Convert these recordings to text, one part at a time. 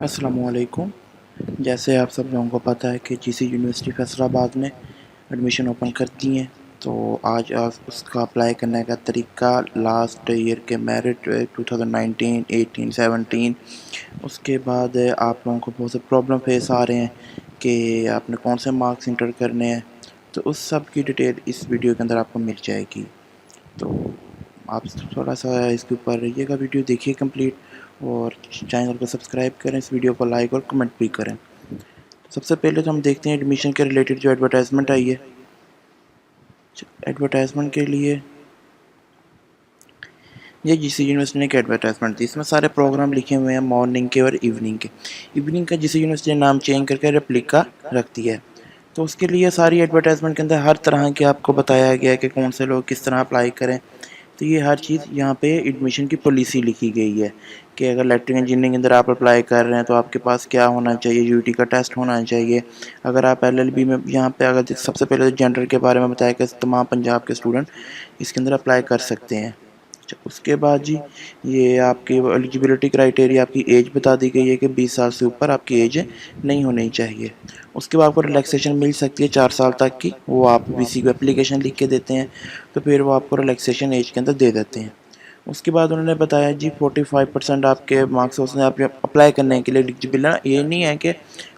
अस्सलामुअलैकुम। जैसे आप सब लोगों को पता है कि जीसी यूनिवर्सिटी फैसलाबाद ने एडमिशन ओपन कर दी हैं, तो आज उसका अप्लाई करने का तरीका लास्ट ईयर के मेरिट 2019, 18, 17 उसके बाद आप लोगों को बहुत से प्रॉब्लम फेस आ रहे हैं कि आपने कौन से मार्क्स इंटर करने हैं। तो उस सब की डिटेल इस वीडियो के अंदर आपको मिल जाएगी। तो आप थोड़ा सा इसके ऊपर रहिएगा, वीडियो देखिए कंप्लीट और चैनल को सब्सक्राइब करें, इस वीडियो को लाइक और कमेंट भी करें। तो सबसे पहले तो हम देखते हैं एडमिशन के रिलेटेड जो एडवर्टाइजमेंट आई है। एडवर्टाइजमेंट के लिए ये जीसी यूनिवर्सिटी ने एक एडवर्टाइजमेंट दी, इसमें सारे प्रोग्राम लिखे हुए हैं मॉर्निंग के और इवनिंग के। इवनिंग का जीसी यूनिवर्सिटी ने नाम चेंज करके रेप्लिका रख दिया है। तो उसके लिए सारी एडवर्टाइजमेंट के अंदर हर तरह के आपको बताया गया है कि कौन से लोग किस तरह अप्लाई करें। तो ये हर चीज़ यहाँ पे एडमिशन की पॉलिसी लिखी गई है कि अगर इलेक्ट्रिकल इंजीनियरिंग के अंदर आप अप्लाई कर रहे हैं तो आपके पास क्या होना चाहिए, यूटी का टेस्ट होना चाहिए। अगर आप एलएलबी में यहाँ पे अगर सबसे पहले तो जेंडर के बारे में बताया कि तमाम पंजाब के स्टूडेंट इसके अंदर अप्लाई कर सकते हैं। उसके बाद जी ये आपकी एलिजिबिलिटी क्राइटेरिया, आपकी एज बता दी गई है कि 20 साल से ऊपर आपकी एज नहीं होनी चाहिए। उसके बाद आपको रिलैक्सेशन मिल सकती है 4 साल तक की, वो आप बीसी को एप्लीकेशन लिख के देते हैं तो फिर वो आपको रिलैक्सेशन एज के अंदर दे देते हैं। उसके बाद उन्होंने बताया जी 45% आपके मार्क्स उसने आप अप्लाई करने के लिए एलिजिबल है। ये नहीं है कि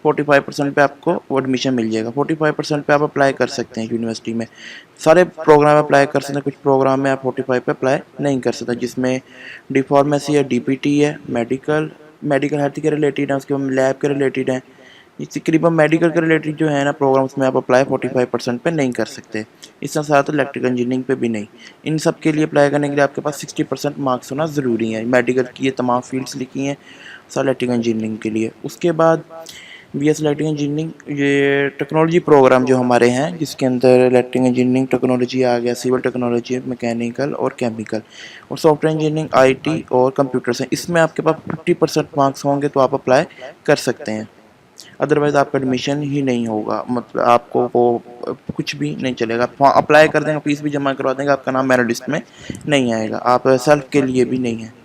45% पे आपको वो एडमिशन मिल जाएगा, 45% पे आप अप्लाई कर सकते हैं यूनिवर्सिटी में। सारे प्रोग्राम अप्लाई कर सकते हैं, कुछ प्रोग्राम में आप 45 पे अप्लाई नहीं कर सकते, जिसमें डी फार्मेसी है, डीपीटी है, मेडिकल हेल्थ के रिलेटेड है, उसके बाद लैब के रिलेटेड है। ये तकरीबन मेडिकल के रिलेटेड जो है ना प्रोग्राम, उसमें आप अप्लाई 45% पे नहीं कर सकते। इसके साथ इलेक्ट्रिकल इंजीनियरिंग पे भी नहीं। इन सब के लिए अप्लाई करने के लिए आपके पास 60% मार्क्स होना ज़रूरी है। मेडिकल की ये तमाम फील्ड्स लिखी हैं साथ इलेक्ट्रिकल इंजीनियरिंग के लिए। उसके बाद बीएस इलेक्ट्रिकल इंजीनियरिंग, ये टेक्नोलॉजी प्रोग्राम जो हमारे हैं जिसके अंदर इलेक्ट्रिकल इंजीनियरिंग टेक्नोलॉजी आ गया, सिविल टेक्नोलॉजी, मैकेनिकल और केमिकल, और सॉफ्टवेयर इंजीनियरिंग, आईटी और कंप्यूटर साइंस, इसमें आपके पास 50% मार्क्स होंगे तो आप अप्लाई कर सकते हैं। अदरवाइज़ आपका एडमिशन ही नहीं होगा, मतलब आपको वो कुछ भी नहीं चलेगा। आप अप्लाई कर देंगे, फीस भी जमा करवा देंगे, आपका नाम मेरिट लिस्ट में नहीं आएगा, आप सेल्फ के लिए भी नहीं है।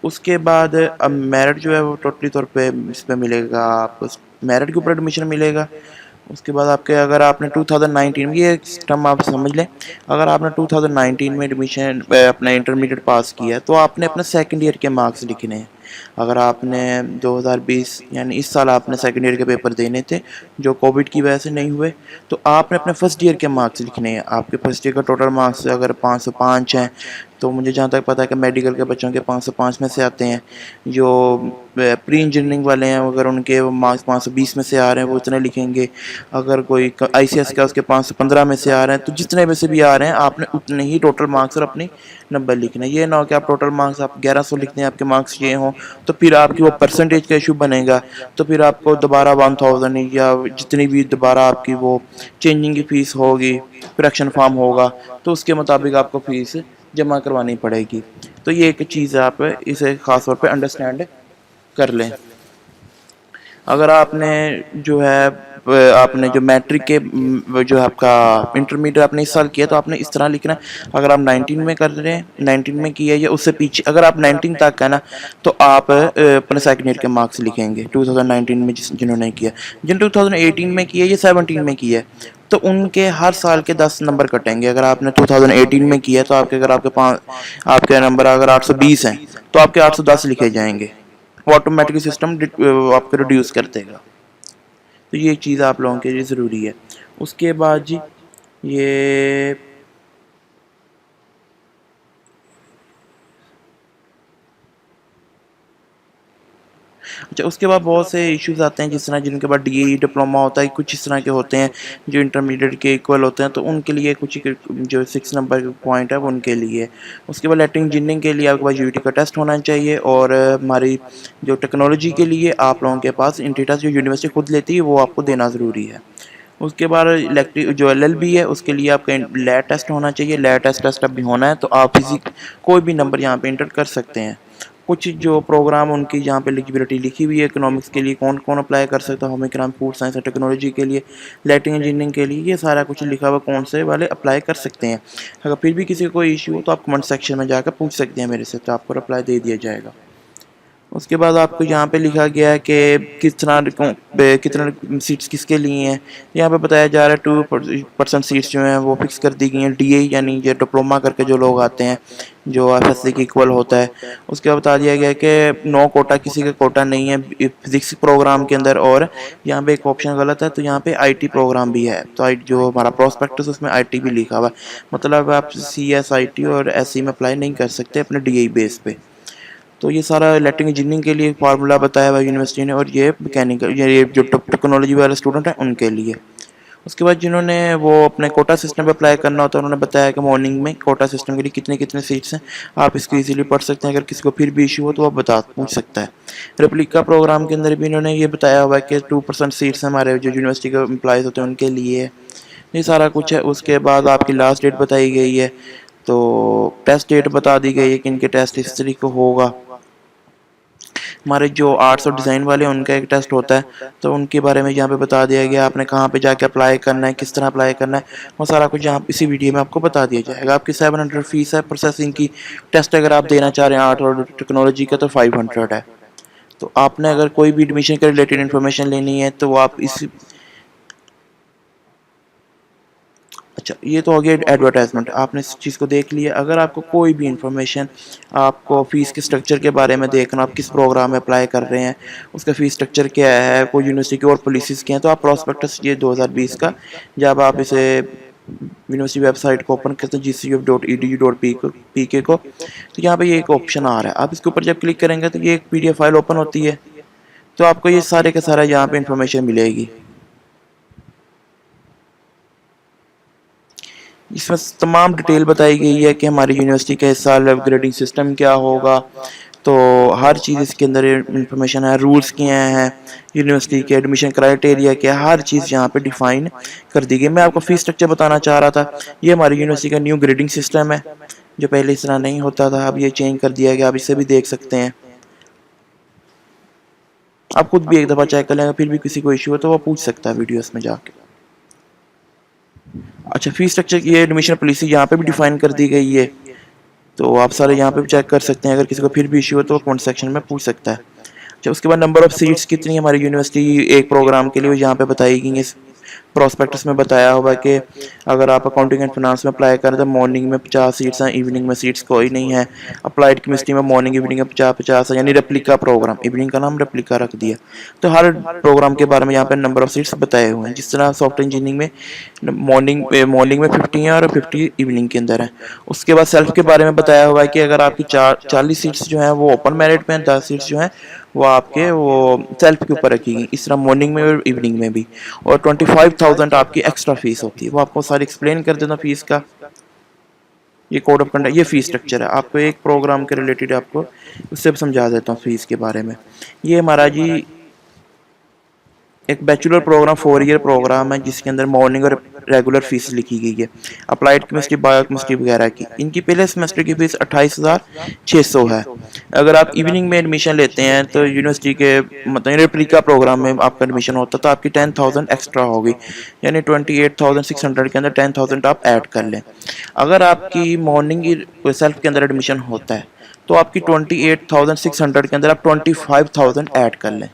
उसके बाद अब मेरिट जो है वो टोटली तौर पे इस पर मिलेगा, आप मेरिट के ऊपर एडमिशन मिलेगा। उसके बाद आपके अगर आपने 2019 में, ये सिस्टम आप समझ लें, अगर आपने 2019 में एडमिशन अपना इंटरमीडिएट पास किया है तो आपने अपना सेकंड ईयर के मार्क्स लिखने हैं। अगर आपने 2020 यानी इस साल आपने सेकंड ईयर के पेपर देने थे जो कोविड की वजह से नहीं हुए, तो आपने अपने फर्स्ट ईयर के मार्क्स लिखने हैं। आपके फर्स्ट ईयर का टोटल मार्क्स अगर 505 हैं, तो मुझे जहाँ तक पता है कि मेडिकल के बच्चों के 505 में से आते हैं। जो प्री इंजीनियरिंग वाले हैं अगर उनके मार्क्स 520 में से आ रहे हैं वो इतने लिखेंगे। अगर कोई आईसीएस का उसके 515 में से आ रहे हैं, तो जितने में से भी आ रहे हैं आपने उतने ही टोटल मार्क्स और अपनी नंबर लिखना है। ये ना हो कि आप टोटल मार्क्स आप 1100 लिखते हैं, आपके मार्क्स ये हों तो फिर आपकी वो परसेंटेज का इशू बनेगा, तो फिर आपको दोबारा 1000 या जितनी भी दोबारा आपकी वो चेंजिंग की फ़ीस होगी, करेक्शन फॉर्म होगा, तो उसके मुताबिक आपको फ़ीस जमा करवानी पड़ेगी। तो ये एक चीज़ है, आप इसे ख़ास तौर पे अंडरस्टैंड कर लें। अगर आपने जो है आपने जो मैट्रिक के जो आपका इंटरमीडिएट आपने इस साल किया तो आपने इस तरह लिखना है। अगर आप 19 में कर रहे हैं, 19 में किया या उससे पीछे, अगर आप 19 तक है ना तो आप अपने सेकंड ईयर के मार्क्स लिखेंगे 2019 में जिन्होंने किया। जिन 2018 में किया या 17 में किया तो उनके हर साल के 10 नंबर कटेंगे। अगर आपने 2018 में किया तो आपके अगर आपके नंबर अगर 820 हैं तो आपके 810 लिखे जाएंगे, वो ऑटोमेटिक सिस्टम आपको रिड्यूस कर देगा। तो ये चीज़ आप लोगों के लिए ज़रूरी है। उसके बाद जी ये अच्छा, उसके बाद बहुत से इश्यूज़ आते हैं जिस तरह जिनके बाद डीएई डिप्लोमा होता है, कुछ इस तरह के होते हैं जो इंटरमीडिएट के इक्वल होते हैं, तो उनके लिए कुछ जो 6 नंबर पॉइंट है वो उनके लिए। उसके बाद इलेक्ट्रिकल इंजीनियरिंग के लिए आपके पास यूटी का टेस्ट होना चाहिए, और हमारी जो टेक्नोलॉजी के लिए आप लोगों के पास इंट्री टेस्ट जो यूनिवर्सिटी खुद लेती है वो आपको देना ज़रूरी है। उसके बाद इलेक्ट्रिक जो एलएलबी है उसके लिए आपका लैब टेस्ट होना चाहिए। लैब टेस्ट अब भी होना है, तो आप इसी कोई भी नंबर यहाँ पे इंटर कर सकते हैं। कुछ जो प्रोग्राम उनकी यहाँ पे एलिजिबिलिटी लिखी हुई है, इकोनॉमिक्स के लिए कौन कौन अप्लाई कर सकता है, होम इकोनॉमिक्स, फूड साइंस और टेक्नोलॉजी के लिए, इलेक्ट्रिकल इंजीनियरिंग के लिए, ये सारा कुछ लिखा हुआ कौन से वाले अप्लाई कर सकते हैं। अगर फिर भी किसी को कोई इशू हो तो आप कमेंट सेक्शन में जाकर पूछ सकते हैं मेरे से, तो आपको रिप्लाई दे दिया जाएगा। उसके बाद आपको यहाँ पे लिखा गया है कि कितना सीट्स किसके लिए हैं। यहाँ पे बताया जा रहा है 2% सीट्स जो हैं वो फिक्स कर दी गई हैं डीए यानी ये डिप्लोमा करके जो लोग आते हैं जो एफएससी के इक्वल होता है। उसके बाद बता दिया गया है कि नो कोटा, किसी का कोटा नहीं है फिजिक्स प्रोग्राम के अंदर। और यहाँ पे एक ऑप्शन गलत है, तो यहाँ पे आईटी प्रोग्राम भी है, तो जो हमारा प्रोस्पेक्टस उसमें आईटी भी लिखा हुआ है। मतलब आप सीएस आईटी और एससी में अप्लाई नहीं कर सकते अपने डीए बेस पे। तो ये सारा इलेक्ट्रिक इंजीनियरिंग के लिए फार्मूला बताया हुआ यूनिवर्सिटी ने, और ये मैकेनिकल ये जो टेक्नोलॉजी वाले स्टूडेंट हैं उनके लिए। उसके बाद जिन्होंने वो अपने कोटा सिस्टम पे अप्लाई करना होता है उन्होंने बताया कि मॉर्निंग में कोटा सिस्टम के लिए कितने कितने सीट्स हैं, आप इसको इजीली पढ़ सकते हैं। अगर किसी को फिर भी इशू हो तो आप पूछ सकता है। रेप्लिका प्रोग्राम के अंदर भी इन्होंने ये बताया हुआ है कि 2% सीट्स हमारे जो यूनिवर्सिटी के एम्प्लॉयज़ होते हैं उनके लिए है। ये सारा कुछ है। उसके बाद आपकी लास्ट डेट बताई गई है, तो टेस्ट डेट बता दी गई है कि इनके टेस्ट इस तरीके को होगा। हमारे जो आर्ट्स और डिज़ाइन वाले हैं उनका एक टेस्ट होता है, तो उनके बारे में यहाँ पे बता दिया गया आपने कहाँ पे जाके अप्लाई करना है, किस तरह अप्लाई करना है, वो सारा कुछ यहाँ इसी वीडियो में आपको बता दिया जाएगा। आपकी 700 फीस है प्रोसेसिंग की। टेस्ट अगर आप देना चाह रहे हैं आर्ट और टेक्नोलॉजी का तो 500 है। तो आपने अगर कोई भी एडमिशन के रिलेटेड इन्फॉर्मेशन लेनी है तो आप इस अच्छा, ये तो हो गया एडवर्टाइजमेंट, आपने इस चीज़ को देख लिया। अगर आपको कोई भी इन्फॉर्मेशन, आपको फ़ीस के स्ट्रक्चर के बारे में देखना, आप किस प्रोग्राम में अप्लाई कर रहे हैं, उसका फ़ीस स्ट्रक्चर क्या है, कोई यूनिवर्सिटी की और पॉलिसीज़ क्या हैं, तो आप प्रॉस्पेक्टस ये 2020 का जब आप इसे यूनिवर्सिटी वेबसाइट को ओपन करते हैं gcuf.edu.pk को, तो यहाँ पे ये एक ऑप्शन आ रहा है। आप इसके ऊपर जब क्लिक करेंगे तो ये एक PDF फाइल ओपन होती है, तो आपको ये सारे का सारा यहाँ पे इन्फॉर्मेशन मिलेगी। इसमें तमाम डिटेल बताई गई है कि हमारी यूनिवर्सिटी का इस साल ग्रेडिंग सिस्टम क्या होगा, तो हर चीज़ इसके अंदर इंफॉर्मेशन है। रूल्स क्या हैं, यूनिवर्सिटी के एडमिशन क्राइटेरिया क्या है, हर चीज़ यहाँ पे डिफाइन कर दी गई। मैं आपको फ़ीस स्ट्रक्चर बताना चाह रहा था। ये हमारी यूनिवर्सिटी का न्यू ग्रेडिंग सिस्टम है, जो पहले इस तरह नहीं होता था, अब ये चेंज कर दिया गया। आप इसे भी देख सकते हैं, आप खुद भी एक दफ़ा चेक कर लेंगे, फिर भी किसी को इशू हो तो वो पूछ सकता है वीडियोस में जाके। अच्छा, फीस स्ट्रक्चर की एडमिशन पॉलिसी यहाँ पे भी डिफाइन कर दी गई है, तो आप सारे यहाँ पे भी चेक कर सकते हैं। अगर किसी को फिर भी इशू हो तो कमेंट सेक्शन में पूछ सकता है। अच्छा, उसके बाद नंबर ऑफ सीट्स कितनी हमारी यूनिवर्सिटी एक प्रोग्राम के लिए यहाँ पे बताई गई है। प्रोस्पेक्टस में बताया हुआ कि अगर आप अकाउंटिंग एंड फाइनेंस में अप्लाई करें तो मॉर्निंग में 50 सीट्स हैं, इवनिंग में सीट्स कोई नहीं है। अप्लाइड केमिस्ट्री में मॉर्निंग इवनिंग में 50-50 है, यानी रेप्लिका प्रोग्राम, इवनिंग का नाम रेप्लिका रख दिया। तो हर प्रोग्राम के बारे में यहाँ पे नंबर ऑफ सीट्स बताए हुए हैं। जिस तरह सॉफ्टवेयर इंजीनियरिंग में मॉर्निंग में 50 है और 50 इवनिंग के अंदर है। उसके बाद सेल्फ के बारे में बताया हुआ है कि अगर आपकी 40 सीट्स जो हैं वो ओपन मेरिट में, 10 सीट्स जो हैं वो आपके वो सेल्फ के ऊपर रखी गई, इस तरह मॉर्निंग में और इवनिंग में भी। और 25,000 आपकी एक्स्ट्रा फीस होती है, वो आपको सारी एक्सप्लेन कर देता फीस का। ये कोड ऑफ कंडक्ट, ये फीस स्ट्रक्चर है। आपको एक प्रोग्राम के रिलेटेड आपको उससे समझा देता हूँ फीस के बारे में। ये हमारा जी एक बैचलर प्रोग्राम 4 ईयर प्रोग्राम है, जिसके अंदर मॉर्निंग और रेगुलर फीस लिखी गई है। अप्लाइड केमिस्ट्री, बायो केमिस्ट्री वगैरह की इनकी पहले सेमेस्टर की फीस 28,600 है। अगर आप इवनिंग में एडमिशन लेते हैं तो यूनिवर्सिटी के मतलब रेप्लिका प्रोग्राम में आपका एडमिशन होता है तो आपकी 10,000 एक्स्ट्रा होगी, यानी 28,600 के अंदर 10,000 आप ऐड कर लें। अगर आपकी मॉर्निंग की सेल्फ के अंदर एडमिशन होता है तो आपकी 28,600 के अंदर आप 25,000 ऐड कर लें।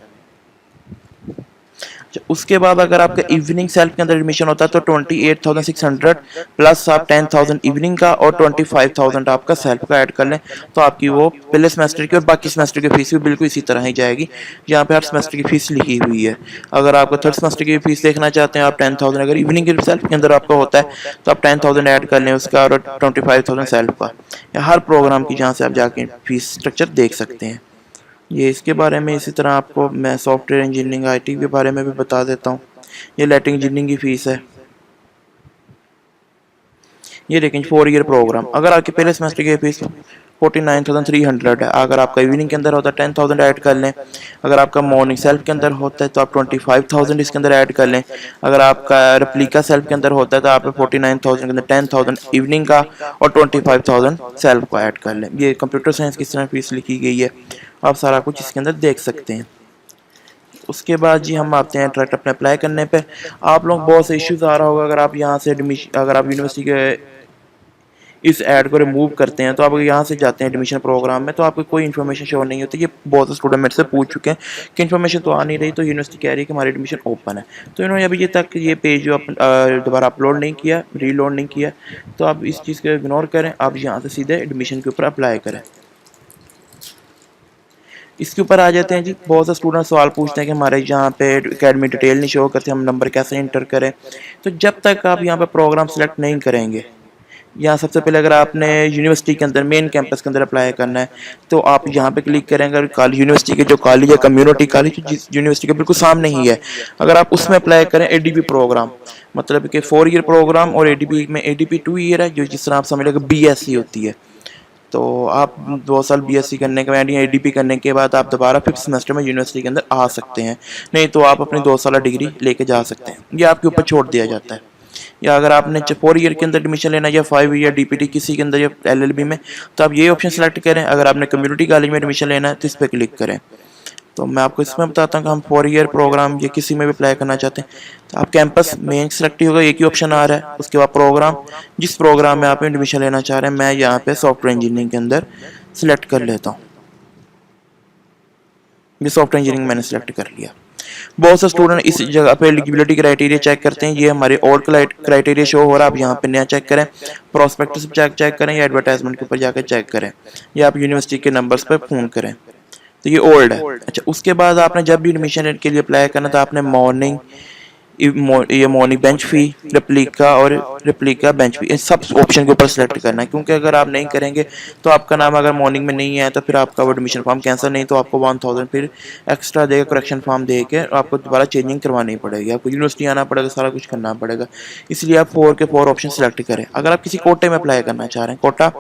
उसके बाद अगर आपका इवनिंग सेल्फ के अंदर एडमिशन होता है तो 28,600 प्लस आप 10,000 इवनिंग का और 25,000 आपका सेल्फ का ऐड कर लें, तो आपकी वो पहले सेमेस्टर की और बाकी सेमेस्टर की फीस भी बिल्कुल इसी तरह ही जाएगी। यहाँ पे हर सेमेस्टर की फीस लिखी हुई है। अगर आपको थर्ड सेमेस्टर की फीस देखना चाहते हैं आप 10,000, अगर इवनिंग के सेल्फ के अंदर आपका होता है तो आप 10,000 ऐड कर लें उसका और 25,000 सेल्फ का। हर प्रोग्राम की जहाँ से आप जाके फीस स्ट्रक्चर देख सकते हैं। ये इसके बारे में इसी तरह आपको मैं सॉफ्टवेयर इंजीनियरिंग आईटी के बारे में भी बता देता हूँ। ये इलेक्ट्रिक इंजीनियरिंग की फ़ीस है। ये लेकिन 4 ईयर प्रोग्राम, अगर आपके पहले सेमेस्टर की फीस 49,300 है। अगर आपका इवनिंग के अंदर होता है 10,000 ऐड कर लें। अगर आपका मॉर्निंग सेल्फ के अंदर होता है तो आप 25,000 इसके अंदर ऐड कर लें। अगर आपका रेप्लिका सेल्फ के अंदर होता है तो आप 49,000 के अंदर 10,000 इवनिंग का और 25,000 सेल्फ का ऐड कर लें। ये कंप्यूटर साइंस की तरह फीस लिखी गई है, आप सारा कुछ इसके अंदर देख सकते हैं। उसके बाद जी हम आते हैं डायरेक्ट अपने अप्लाई करने पे। आप लोग बहुत से इश्यूज आ रहा होगा अगर आप यहाँ से एडमिशन, अगर आप यूनिवर्सिटी के इस ऐड को रिमूव करते हैं तो आप यहाँ से जाते हैं एडमिशन प्रोग्राम में, तो आपको कोई इन्फॉर्मेशन शो नहीं होती। ये बहुत से स्टूडेंट मेरे से पूछ चुके हैं कि इन्फॉर्मेशन तो आ नहीं रही, तो यूनिवर्सिटी कह रही है कि हमारी एडमिशन ओपन है। तो इन्होंने अभी ये तक ये पेज जो दोबारा अपलोड नहीं किया, रीलोड नहीं किया, तो आप इस चीज़ को इग्नोर करें, आप यहाँ से सीधे एडमिशन के ऊपर अप्लाई करें। इसके ऊपर आ जाते हैं जी। बहुत से स्टूडेंट सवाल पूछते हैं कि हमारे यहाँ पे एकेडमी डिटेल नहीं शो करते, हम नंबर कैसे इंटर करें। तो जब तक आप यहाँ पे प्रोग्राम सेलेक्ट नहीं करेंगे, यहाँ सबसे पहले अगर आपने यूनिवर्सिटी के अंदर मेन कैंपस के अंदर अप्लाई करना है तो आप यहाँ पे क्लिक करेंगे। अगर कॉलेज यूनिवर्सिटी के जो कॉलेज है कम्युनिटी कॉलेज जिस यूनिवर्सिटी के बिल्कुल सामने ही है, अगर आप उसमें अप्लाई करें एडीपी प्रोग्राम, मतलब कि 4 ईयर प्रोग्राम, और एडीपी में एडीपी 2 ईयर है, जो जिस तरह आप समझ लो बीएससी होती है। तो आप 2 साल बीएससी करने के बाद या एडीपी करने के बाद आप दोबारा 5th सेमेस्टर में यूनिवर्सिटी के अंदर आ सकते हैं, नहीं तो आप अपनी 2 साल डिग्री लेके जा सकते हैं। ये आपके ऊपर छोड़ दिया जाता है। या अगर आपने 4 ईयर के अंदर एडमिशन लेना है या 5 ईयर डीपीटी किसी के अंदर या एलएलबी में, तो आप ये ऑप्शन सेलेक्ट करें। अगर आपने कम्युनिटी कॉलेज में एडमिशन लेना है तो इस पर क्लिक करें। तो मैं आपको इसमें बताता हूँ कि हम 4 ईयर प्रोग्राम या किसी में भी अप्लाई करना चाहते हैं तो आप कैंपस मेन सेलेक्ट होगा, एक ही ऑप्शन आ रहा है। उसके बाद प्रोग्राम, जिस प्रोग्राम में आप एडमिशन लेना चाह रहे हैं, मैं यहाँ पे सॉफ्टवेयर इंजीनियरिंग के अंदर सिलेक्ट कर लेता हूँ। ये सॉफ्टवेयर इंजीनियरिंग मैंने सेलेक्ट कर लिया। बहुत से स्टूडेंट इस जगह पे एलिजिबिलिटी क्राइटेरिया चेक करते हैं। ये हमारे ओल्ड क्राइटेरिया शो हो रहा है, आप यहाँ पे नया चेक करें, प्रोस्पेक्टस चेक करें या एडवर्टाइजमेंट के ऊपर जाकर चेक करें, या आप यूनिवर्सिटी के नंबर्स पर फ़ोन करें। तो ये ओल्ड है। अच्छा, उसके बाद आपने जब भी एडमिशन के लिए अप्लाई करना था, आपने मॉर्निंग, ये मॉर्निंग बेंच फी, रेप्लिका बेंच फी, इन सब ऑप्शन के ऊपर सेलेक्ट करना है, क्योंकि अगर आप नहीं करेंगे तो आपका नाम अगर मॉर्निंग में नहीं है तो फिर आपका वो एडमिशन फॉर्म कैंसिल, नहीं तो आपको 1000 फिर एक्स्ट्रा देगा करेक्शन फॉर्म दे के, आपको दोबारा चेंजिंग करवानी पड़ेगी, आपको यूनिवर्सिटी आना पड़ेगा, सारा कुछ करना पड़ेगा। इसलिए आप 4 के 4 ऑप्शन सेलेक्ट करें। अगर आप किसी कोटे में अप्लाई करना चाह रहे हैं, कोटा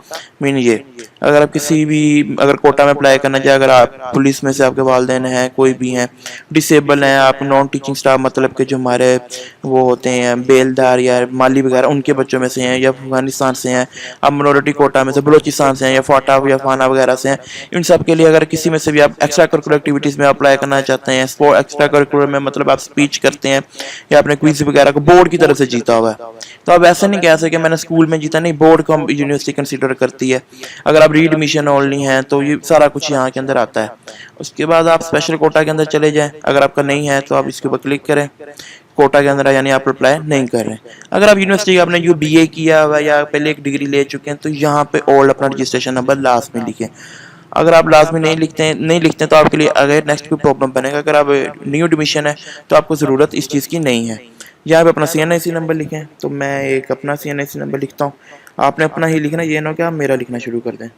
मीन ये, अगर आप किसी भी अगर कोटा में अप्लाई करना चाहें, अगर आप पुलिस में से आपके वालदेन हैं, कोई भी हैं, डिसेबल हैं, आप नॉन टीचिंग स्टाफ मतलब कि जो हमारे वो होते हैं बेलदार या माली वगैरह, उनके बच्चों में से हैं, या अफगानिस्तान से हैं, आप मिनोरिटी कोटा में से बलोचिस्तान से हैं, या फाटा या फाना वगैरह से हैं, इन सब के लिए अगर किसी में से भी आप एक्स्ट्रा करिकुलर एक्टिविटीज़ में अप्लाई करना चाहते हैं, स्पोर्ट एक्स्ट्रा करिकुलर में मतलब आप स्पीच करते हैं या आपने क्विज वगैरह को बोर्ड की तरफ से जीता हुआ है, तो आप ऐसा नहीं कह सकते मैंने स्कूल में जीता, नहीं, बोर्ड को हम यूनिवर्सिटी कंसिडर करती है। अगर आप रीएडमिशन ओनली हैं तो ये सारा कुछ यहाँ के अंदर आता है। उसके बाद आप स्पेशल कोटा के अंदर चले जाएं। अगर आपका नहीं है तो आप इसके ऊपर क्लिक करें, कोटा के अंदर, यानी आप अप्लाई नहीं कर रहे हैं। अगर आप यूनिवर्सिटी आपने जो बीए किया हुआ या पहले एक डिग्री ले चुके हैं तो यहाँ पे ओल्ड अपना रजिस्ट्रेशन नंबर लास्ट में लिखें। अगर आप लास्ट में नहीं लिखते तो आपके लिए अगर नेक्स्ट कोई प्रॉब्लम बनेगा। अगर आप न्यू एडमिशन है तो आपको ज़रूरत इस चीज़ की नहीं है। यहाँ पे अपना CNIC नंबर लिखें, तो मैं एक अपना CNIC नंबर लिखता हूँ, आपने अपना ही लिखना, ये ना कि आप मेरा लिखना शुरू कर दें।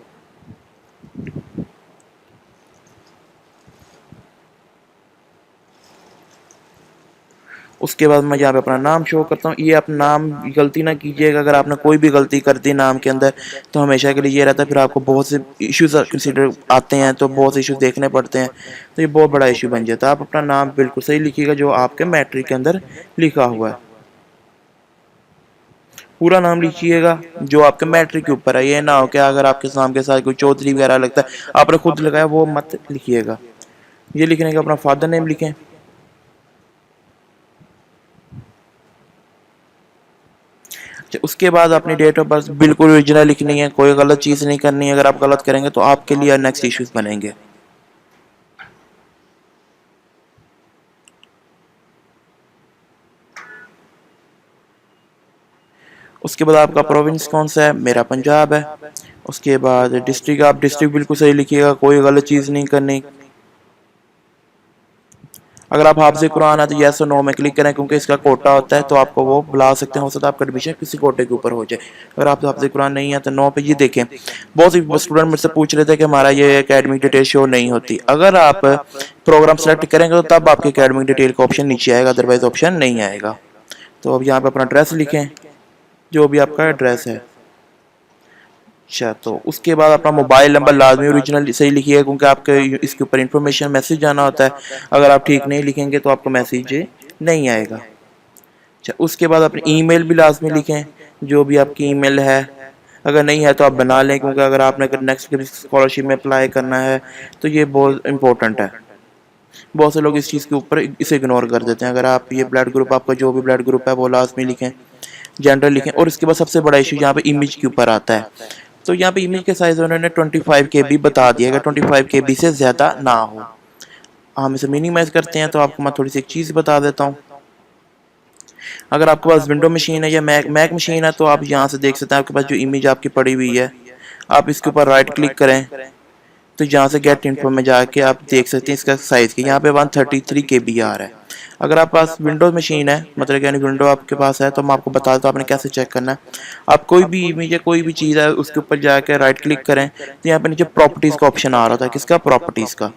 उसके बाद मैं यहाँ पे अपना नाम शो करता हूँ। ये आप नाम गलती ना कीजिएगा, अगर आपने कोई भी गलती कर दी नाम के अंदर तो हमेशा के लिए ये रहता है, फिर आपको बहुत से इश्यूज कंसिडर आते हैं, तो बहुत से इश्यूज देखने पड़ते हैं, तो ये बहुत बड़ा इशू बन जाता है। आप अपना नाम बिल्कुल सही लिखिएगा जो आपके मैट्रिक के अंदर लिखा हुआ है, पूरा नाम लिखिएगा जो आपके मैट्रिक के ऊपर है। ये ना हो कि अगर आपके नाम के साथ कोई चौधरी वगैरह लगता है आपने खुद लगाया, वो मत लिखिएगा। ये लिखने का अपना फादर नेम लिखें। उसके बाद अपनी डेट ऑफ बर्थ बिल्कुल ओरिजिनल लिखनी है, कोई गलत चीज़ नहीं करनी है। अगर आप गलत करेंगे तो आपके लिए नेक्स्ट इश्यूज बनेंगे। उसके बाद आपका प्रोविंस कौन सा है, मेरा पंजाब है। उसके बाद डिस्ट्रिक्ट, आप डिस्ट्रिक्ट बिल्कुल सही लिखिएगा, कोई गलत चीज़ नहीं करनी। अगर आप हाफिज़ कुरान है तो येस और नो में क्लिक करें, क्योंकि इसका कोटा होता है तो आपको वो बुला सकते हैं, हो सकता है आपका एडमिशन किसी कोटे के ऊपर हो जाए। अगर आप हाफिज़ कुरान नहीं है तो नो पे। ये देखें बहुत सी स्टूडेंट मुझसे पूछ रहे थे कि हमारा ये एकेडमिक डिटेल शो नहीं होती। अगर आप प्रोग्राम सेलेक्ट करेंगे तो तब आपके एकेडमिक डिटेल का ऑप्शन नीचे आएगा, अदरवाइज ऑप्शन नहीं आएगा। तो अब यहाँ पर अपना एड्रेस लिखें, जो भी आपका एड्रेस है। अच्छा, तो उसके बाद अपना मोबाइल नंबर लाजमी ओरिजिनल सही लिखिएगा, क्योंकि आपके इसके ऊपर इंफॉर्मेशन मैसेज आना होता है। अगर आप ठीक नहीं लिखेंगे तो आपको मैसेज नहीं आएगा। अच्छा, उसके बाद अपनी ईमेल भी लाजमी लिखें, जो भी आपकी ईमेल है। अगर नहीं है तो आप बना लें, क्योंकि अगर आपने नेक्स्ट स्कॉलरशिप में अप्लाई करना है तो ये बहुत इंपॉर्टेंट है। बहुत से लोग इस चीज़ के ऊपर इसे इग्नोर कर देते हैं। अगर आप ये ब्लड ग्रुप, आपका जो भी ब्लड ग्रुप है वो लाजमी लिखें। जनरल लिखें। और इसके बाद सबसे बड़ा इशू यहाँ पे इमेज के ऊपर आता है। तो यहाँ पे इमेज के साइज उन्होंने 25 KB बता दिया है, 25 KB से ज़्यादा ना हो। हम इसे मिनिमाइज करते हैं तो आपको मैं थोड़ी सी एक चीज़ बता देता हूँ। अगर आपके पास विंडो मशीन है या मैक मशीन है तो आप यहाँ से देख सकते हैं आपके पास जो इमेज आपकी पड़ी हुई है, आप इसके ऊपर राइट क्लिक करें तो यहाँ से गेट इन्फो में जाके आप देख सकते हैं इसका साइज़ की यहाँ पे 133 KB आ रहा है। अगर आप पास विंडोज मशीन है, मतलब यानी विंडो आपके पास है, तो मैं आपको बता दूँ आपने कैसे चेक करना है। आप कोई भी इमेज है, कोई भी चीज़ है, उसके ऊपर जाके राइट क्लिक करें तो यहाँ पे नीचे प्रॉपर्टीज़ का ऑप्शन आ रहा था, किसका, प्रॉपर्टीज़ का।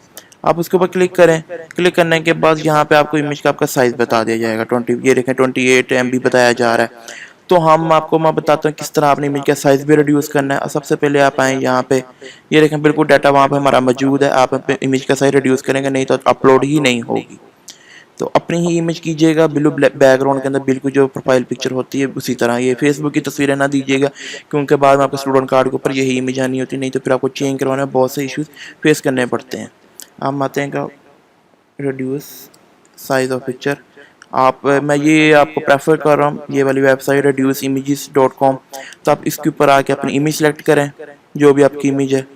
आप उसके ऊपर क्लिक करें, क्लिक करने के बाद यहाँ पे आपको इमेज का आपका साइज़ बता दिया जाएगा। 20, ये देखें 28 MB बताया जा रहा है। तो मैं बताता हूँ किस तरह आपने इमेज का साइज़ भी रिड्यूस करना है। सबसे पहले आप आए यहाँ पे, ये देखें बिल्कुल डाटा वहाँ पे हमारा मौजूद है। आप इमेज का साइज़ रिड्यूस करेंगे नहीं तो अपलोड ही नहीं होगी। तो अपनी ही इमेज कीजिएगा ब्लू बैकग्राउंड के अंदर, बिल्कुल जो प्रोफाइल पिक्चर होती है उसी तरह। ये फेसबुक की तस्वीरें ना दीजिएगा क्योंकि बाद में आपके स्टूडेंट कार्ड के ऊपर यही इमेज आनी होती, नहीं तो फिर आपको चेंज करवाने में बहुत से इश्यूज फेस करने पड़ते हैं। आप आते हैं का रिड्यूस साइज ऑफ पिक्चर। मैं ये आपको प्रेफर कर रहा हूँ, ये वाली वेबसाइट reduceimages.com। तो आप इसके ऊपर आके अपनी इमेज सेलेक्ट करें, जो भी आपकी इमेज है।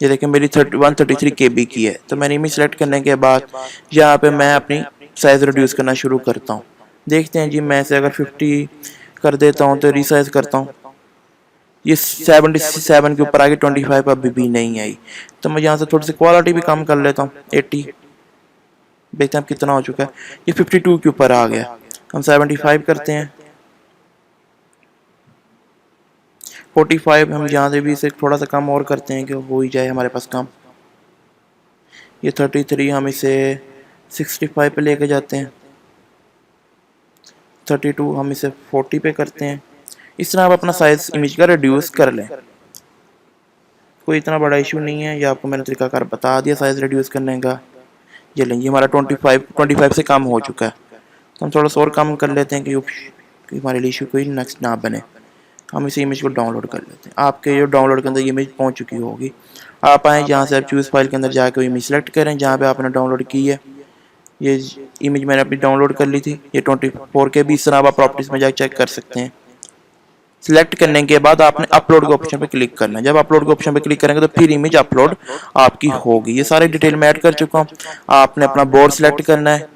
ये देखें मेरी 133 KB की है। तो मैंने इमेज सेलेक्ट करने के बाद यहाँ पे मैं अपनी साइज़ रिड्यूस करना शुरू करता हूँ। देखते हैं जी, मैं इसे अगर 50 कर देता हूँ तो रीसाइज करता हूँ, ये 77 के ऊपर आगे 25 अभी भी नहीं आई। तो मैं यहाँ से थोड़ी सी क्वालिटी भी कम कर लेता हूँ, 80। देखते हैं अब कितना हो चुका है, ये 52 के ऊपर आ गया। हम 75 करते हैं, 45 हम यहाँ से भी इसे थोड़ा सा कम और करते हैं कि हो ही जाए हमारे पास काम। ये 33 हम इसे 65 पे लेके जाते हैं, 32 हम इसे 40 पे करते हैं। इस तरह आप अपना साइज़ इमेज का रिड्यूस कर लें, कोई इतना बड़ा इशू नहीं है। ये आपको मैंने तरीकाकार बता दिया साइज़ रिड्यूस करने का। ये लेंगे हमारा 25 से कम हो चुका है। तो हम थोड़ा सा और कम कर लेते हैं कि हमारे लिए इशू कोई नेक्स्ट ना बने। हम इसी इमेज को डाउनलोड कर लेते हैं। आपके जो डाउनलोड के अंदर इमेज पहुंच चुकी होगी। आप आएँ जहाँ से आप चूज़ फाइल के अंदर जाकर इमेज सेलेक्ट करें जहाँ पे आपने डाउनलोड की है। ये इमेज मैंने अपनी डाउनलोड कर ली थी, ये 24 KB। इस तरह आप प्रॉपर्टीज़ में जाकर चेक कर सकते हैं। सिलेक्ट करने के बाद आपने अपलोड के ऑप्शन पे क्लिक करना है। जब अपलोड के ऑप्शन पे क्लिक करेंगे तो फिर इमेज अपलोड आपकी होगी। ये सारे डिटेल मैं ऐड कर चुका हूँ। आपने अपना बोर्ड सिलेक्ट करना है,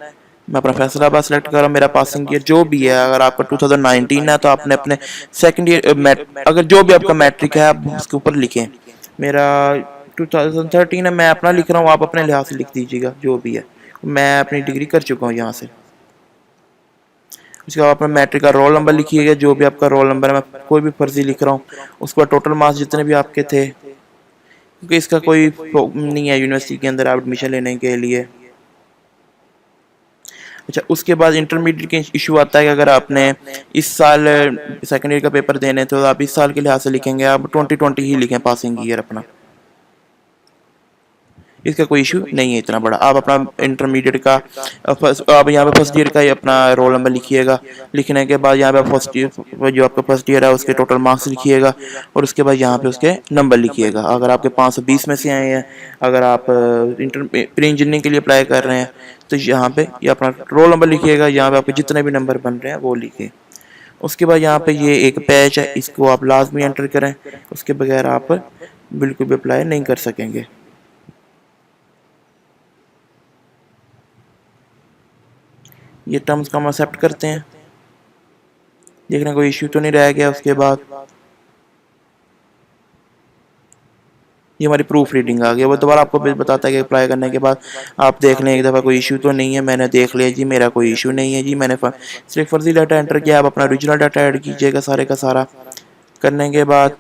मैं अपना फैसलाबाद सेलेक्ट कर रहा हूँ, मेरा पासिंग ईयर जो भी है। अगर आपका 2019 है तो आपने अपने सेकंड ईयर, अगर जो भी आपका मैट्रिक है आप उसके ऊपर लिखें। मेरा 2013 है, मैं अपना लिख रहा हूँ, आप अपने लिहाज से लिख दीजिएगा जो भी है। मैं अपनी डिग्री कर चुका हूँ यहाँ से। उसके बाद अपना मैट्रिक का रोल नंबर लिखिएगा, जो भी आपका रोल नंबर है। मैं कोई भी फर्जी लिख रहा हूँ। उसके बाद टोटल मार्क्स जितने भी आपके थे, क्योंकि इसका कोई नहीं है यूनिवर्सिटी के अंदर आप एडमिशन लेने के लिए। अच्छा, उसके बाद इंटरमीडिएट के इशू आता है कि अगर आपने इस साल सेकेंड ईयर का पेपर देने तो आप इस साल के लिहाज से लिखेंगे, आप 2020 ही लिखें पासिंग ईयर अपना, इसका कोई इशू नहीं है इतना बड़ा। आप अपना इंटरमीडिएट का आप यहाँ पे फर्स्ट ईयर का ही अपना रोल नंबर लिखिएगा। लिखने के बाद यहाँ पे फर्स्ट ईयर जो आपका फर्स्ट ईयर है उसके टोटल मार्क्स लिखिएगा और उसके बाद यहाँ पे उसके नंबर लिखिएगा। अगर आपके 520 में से आए हैं, अगर आप प्री इंजीनियरिंग के लिए अप्लाई कर रहे हैं तो यहाँ पे ये अपना रोल नंबर लिखिएगा। यहाँ पे आपके जितने भी नंबर बन रहे हैं वो लिखिए। उसके बाद यहाँ पे ये एक पैच है, इसको आप लाजमी एंटर करें, उसके बगैर आप बिल्कुल भी अप्लाई नहीं कर सकेंगे। ये टर्म्स का हम एक्सेप्ट करते हैं, देखने कोई इश्यू तो नहीं रह गया। उसके बाद ये हमारी प्रूफ रीडिंग आ गई। वो दोबारा आपको बताता है कि अप्लाई करने के बाद आप देख लें एक दफ़ा कोई इशू तो नहीं है। मैंने देख लिया जी, मेरा कोई इशू नहीं है जी, मैंने सिर्फ फर्जी डाटा एंटर किया। आप अपना ओरिजिनल डाटा ऐड कीजिएगा सारे का सारा। करने के बाद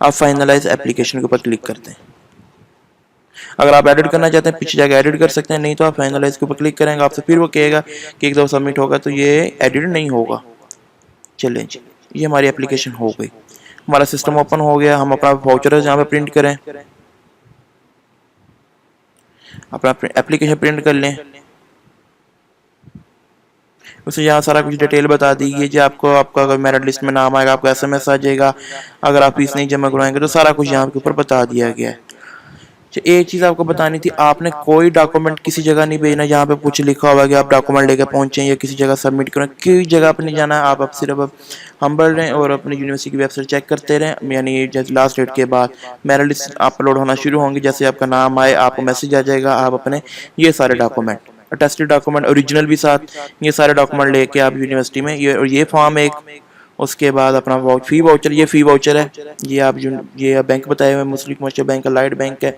आप फाइनलाइज एप्लीकेशन के ऊपर क्लिक करते हैं। अगर आप एडिट करना चाहते हैं पीछे जाकर एडिट कर सकते हैं, नहीं तो आप फाइनलाइज के ऊपर क्लिक करेंगे। आपसे फिर वो कहेगा कि एक दफ़ा सबमिट होगा तो ये एडिट नहीं होगा। चलें जी, ये हमारी एप्लीकेशन हो गई, हमारा सिस्टम ओपन हो गया। हम अपना वाउचर यहाँ पे प्रिंट करें, अपना एप्लीकेशन प्रिंट कर लें। उसे यहाँ सारा कुछ डिटेल बता दीजिए जी। आपको आपका अगर मेरिट लिस्ट में नाम आएगा आपको SMS आ जाएगा। अगर आप फीस नहीं जमा करवाएंगे तो सारा कुछ यहाँ के ऊपर बता दिया गया है। अच्छा, एक चीज़ आपको बतानी थी, आपने कोई डॉक्यूमेंट किसी जगह नहीं भेजना जहाँ पे कुछ लिखा हुआ कि आप डॉक्यूमेंट लेकर पहुँचे या किसी जगह सबमिट करें, कोई जगह पर नहीं जाना है। आप अब सिर्फ अब हम्बल रहें और अपनी यूनिवर्सिटी की वेबसाइट चेक करते रहें, यानी जैसे लास्ट डेट के बाद मेरिट लिस्ट अपलोड होना शुरू होंगी। जैसे आपका नाम आए आपको मैसेज आ जाएगा, आप अपने ये सारे डॉक्यूमेंट, अटेस्टेड डॉक्यूमेंट ओरिजिनल भी साथ, ये सारे डॉक्यूमेंट लेके आप यूनिवर्सिटी में ये फॉर्म एक, उसके बाद अपना फ़ी वाउचर, ये फ़ी वाउचर है, ये आप जो ये बैंक बताए हुए मुस्लिम कमर्शियल बैंक, लाइट बैंक है,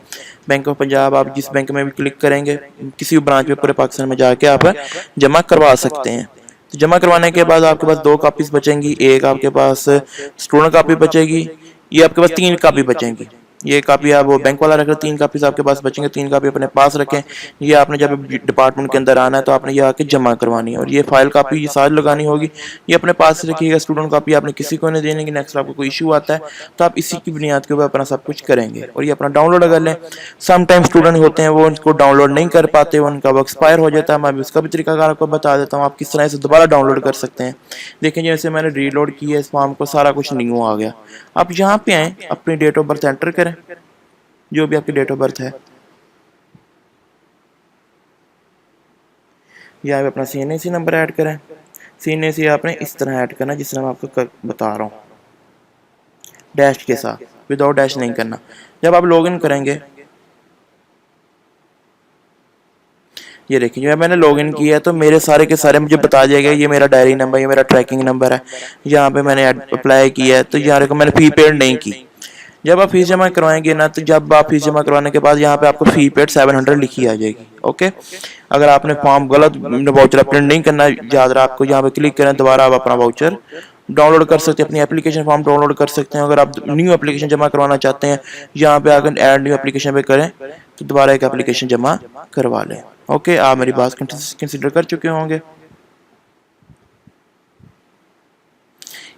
बैंक ऑफ पंजाब, आप जिस बैंक में भी क्लिक करेंगे किसी भी ब्रांच में पूरे पाकिस्तान में जाके आप जमा करवा सकते हैं। तो जमा करवाने के बाद आपके पास 2 कापीज़ बचेंगी, एक आपके पास स्टूडेंट कापी बचेगी, ये आपके पास 3 कापी बचेंगी। ये कापी आप वो बैंक वाला रख रहे, 3 कापीज़ आपके पास बचेंगे, 3 कापी अपने पास रखें। ये आपने जब डिपार्टमेंट के अंदर आना है तो आपने ये आके जमा करवानी है, और ये फाइल कापी ये साथ लगानी होगी, ये अपने पास रखिएगा। स्टूडेंट कापी आपने किसी को नहीं देने की, नेक्स्ट आपको कोई इशू आता है तो आप इसी की बुनियाद के ऊपर अपना सब कुछ करेंगे, और ये अपना डाउनलोड कर लें। सम टाइम स्टूडेंट होते हैं वो उनको डाउनलोड नहीं कर पाते, उनका वो एक्सपायर हो जाता है। मैं उसका भी तरीकाकार आपको बता देता हूँ, आप किस तरह से दोबारा डाउनलोड कर सकते हैं। देखें, जैसे मैंने रीलोड किया इस फॉर्म को, सारा कुछ न्यू आ गया। आप यहाँ पे आएँ, अपनी डेट ऑफ बर्थ एंटर करें, जो भी आपकी डेट ऑफ बर्थ है, यहाँ पे अपना CNAC नंबर ऐड करें। CNAC आपने इस तरह ऐड करना जिस तरह मैं आपको बता रहा हूँ, डैश के साथ, विदाउट डैश नहीं करना। जब आप लॉगिन करेंगे, ये देखिए जब मैंने लॉगिन किया है तो मेरे सारे के सारे मुझे बता जाएगा, ये मेरा डायरी नंबर, ये मेरा ट्रैकिंग नंबर है। यहाँ पे मैंने अप्लाई किया है, तो यहाँ को मैंने फ़ी पेड नहीं की। जब आप फीस जमा करवाएंगे ना, तो जब आप फीस जमा करवाने के बाद यहाँ पे आपको फ़ी पेड 700 लिखी आ जाएगी। ओके, अगर आपने फॉर्म गलत वाउचर प्रिंट नहीं करना, याद रहा आपको यहाँ पे क्लिक करें, दोबारा आप अपना वाउचर डाउनलोड कर सकते हैं, अपनी एप्लीकेशन फॉर्म डाउनलोड कर सकते हैं। अगर आप न्यू एप्लीकेशन जमा करवाना चाहते हैं, यहाँ पे अगर ऐड न्यू एप्लीकेशन पे करें तो दोबारा एक एप्लीकेशन जमा करवा लें। ओके, आप मेरी बात कंसिडर कर चुके होंगे।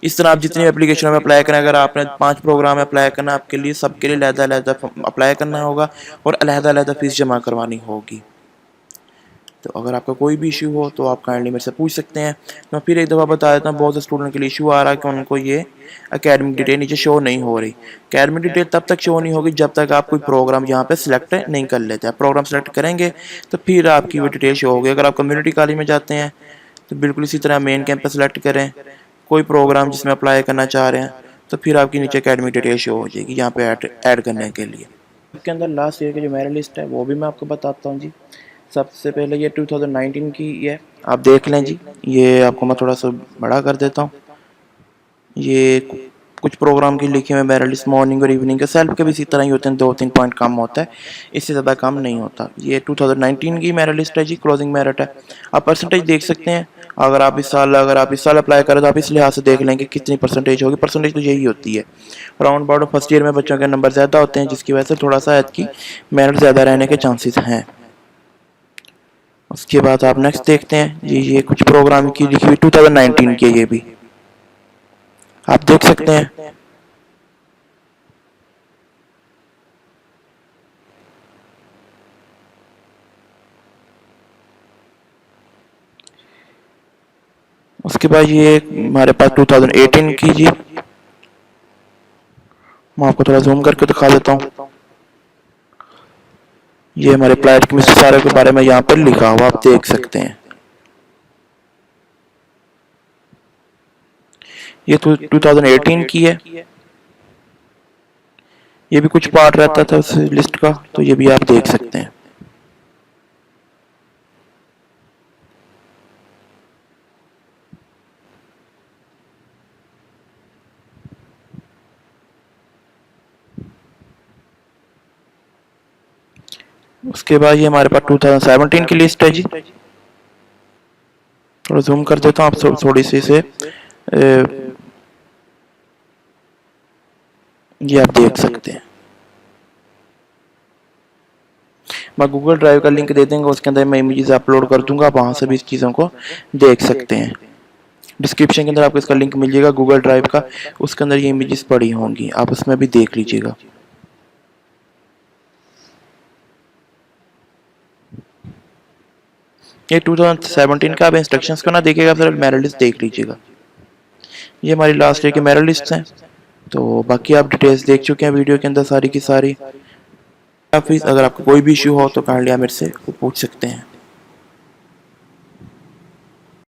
इस तरह आप जितनी एप्लीकेशन में अप्लाई करें, अगर आपने 5 प्रोग्राम अप्लाई करना, आपके लिए सबके लिए अलग-अलग अप्लाई करना होगा और अलग-अलग फीस जमा करवानी होगी। तो अगर आपका कोई भी इशू हो तो आप काइंडली मेरे से पूछ सकते हैं। मैं फिर एक दफ़ा बता देता हूँ, बहुत से स्टूडेंट के लिए इशू आ रहा है कि उनको ये एकेडमिक डिटेल नीचे शो नहीं हो रही। एकेडमिक डिटेल तब तक शो नहीं होगी जब तक आप कोई प्रोग्राम यहाँ पे सिलेक्ट नहीं कर लेते। आप प्रोग्राम सेलेक्ट करेंगे तो फिर आपकी वो डिटेल शो होगी। अगर आप कम्युनिटी कॉलेज में जाते हैं तो बिल्कुल इसी तरह मेन कैंपस सेलेक्ट करें, कोई प्रोग्राम जिसमें अप्लाई करना चाह रहे हैं, तो फिर आपकी नीचे एकेडमिक डिटेल शो हो जाएगी यहाँ पे ऐड करने के लिए। इसके अंदर लास्ट ईयर की जो मेरिट लिस्ट है वो भी मैं आपको बताता हूँ जी। सबसे पहले ये 2019 की है, आप देख लें जी। ये आपको मैं थोड़ा सा बड़ा कर देता हूँ। ये कुछ प्रोग्राम की लिखे हुए मेरिट लिस्ट, मॉर्निंग और इवनिंग के, सेल्फ के भी इसी तरह ही होते हैं, 2-3 पॉइंट कम होता है, इससे ज़्यादा कम नहीं होता। ये 2019 की मेरिट लिस्ट है जी, क्लोजिंग मेरिट है। आप परसेंटेज देख सकते हैं, अगर आप इस साल अप्लाई करें तो आप इस लिहाज से देख लेंगे कितनी परसेंटेज होगी। परसेंटेज तो यही होती है, राउंड अबाउट फर्स्ट ईयर में बच्चों के नंबर ज़्यादा होते हैं, जिसकी वजह से थोड़ा सा की मेरिट ज़्यादा रहने के चांसेस हैं। उसके बाद आप नेक्स्ट देखते हैं जी, ये कुछ प्रोग्राम की लिखी हुई 2019 की है, ये भी आप देख सकते हैं। उसके बाद ये हमारे पास 2018 की जी, मैं आपको थोड़ा जूम करके दिखा देता हूँ। ये हमारे अप्लाइड केमिस्ट्री सारे के बारे में यहाँ पर लिखा हुआ आप देख सकते हैं। ये 2018 की है, ये भी कुछ पार्ट रहता था उस लिस्ट का, तो ये भी आप देख सकते हैं। उसके बाद ये हमारे पास 2017 की लिस्ट है जी, थोड़ा जूम कर देता हूँ आप थोड़ी सी से, ये आप देख सकते हैं। मैं गूगल ड्राइव का लिंक दे देंगे, उसके अंदर मैं इमेजेस अपलोड कर दूंगा, आप वहाँ से भी इस चीज़ों को देख सकते हैं। डिस्क्रिप्शन के अंदर आपको इसका लिंक मिल जाएगा गूगल ड्राइव का, उसके अंदर ये इमेजेस पड़ी होंगी, आप उसमें भी देख लीजिएगा। ये 2017 का, आप इंस्ट्रक्शंस को ना देखिएगा, फिर मेरिट लिस्ट देख लीजिएगा। ये हमारी लास्ट ईयर की मेरिट लिस्ट हैं। तो बाकी आप डिटेल्स देख चुके हैं वीडियो के अंदर सारी की सारी। हाफिज़। अगर आपको कोई भी इशू हो तो काइंडली आप मेरे से पूछ सकते हैं।